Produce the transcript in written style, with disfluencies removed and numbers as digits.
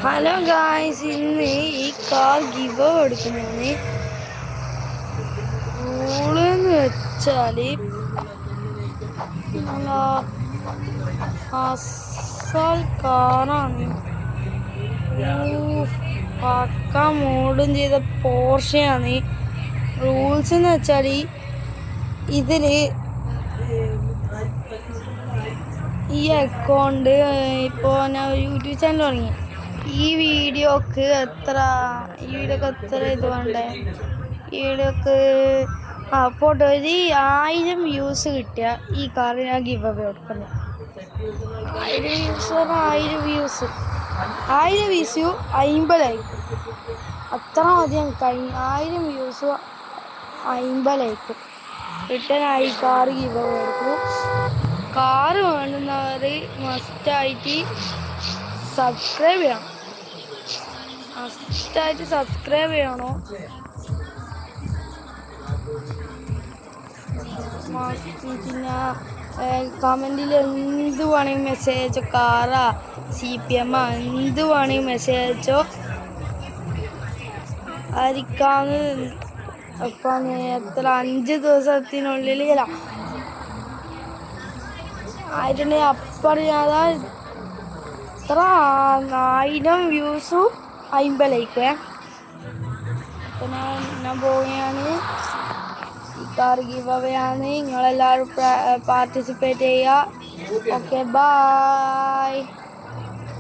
Hello guys, ഇന്ന് ഈ car give എടുക്കുന്നതാണ്. റൂളെന്ന് വെച്ചാല് നല്ല അസൽ കാറാണ്. പക്ക മോഡും ചെയ്ത പോർഷയാണ്. റൂൾസ് എന്ന് വെച്ചാൽ ഇതില് ഈ അക്കൗണ്ട് ഇപ്പോൾ ഞാൻ ഒരു യൂട്യൂബ് ചാനൽ തുടങ്ങി. ഈ വീഡിയോക്ക് എത്ര ഇത് വേണ്ടേ? ഈ വീഡിയോക്ക് പോട്ടെ, ഒരു 1000 വ്യൂസ് കിട്ടിയ ഈ കാർ ഞാൻ ഗിവ് അവേ കൊടുക്കുന്നത്. 1000 വ്യൂസ് പറഞ്ഞാൽ 1000 വ്യൂസ് 50 ലൈക്ക്, അത്ര മതി നമുക്ക്. 1000 വ്യൂസ് 50 ലൈക്ക് റിട്ടേൺ ആയി കാർ ഗിവ് അവേ കൊടുക്കും. കാറ് വേണ്ടുന്നവർ മസ്റ്റായിട്ട് സബ്സ്ക്രൈബ് ചെയ്യണം. പിന്നെ കമൻറ്റിൽ എന്ത് വേണമെങ്കിൽ മെസ്സേജ് അയച്ചോ. കാറാ CPM എന്ത് വേണമെങ്കിൽ മെസ്സേജ് അയച്ചോ. ആയിരിക്കാന്ന് ഇപ്പം എത്ര 5 ദിവസത്തിനുള്ളിൽ ആയിട്ടുണ്ടെങ്കിൽ അപ്പറിയാതെ എത്ര 1000 വ്യൂസും 50 ലൈക്ക്. അപ്പം ഞാൻ പോവുകയാണ്. ഈ കാർ ഗിവ് അവേ ആണ്. നിങ്ങളെല്ലാവരും പാർട്ടിസിപ്പേറ്റ് ചെയ്യുക. Okay, by.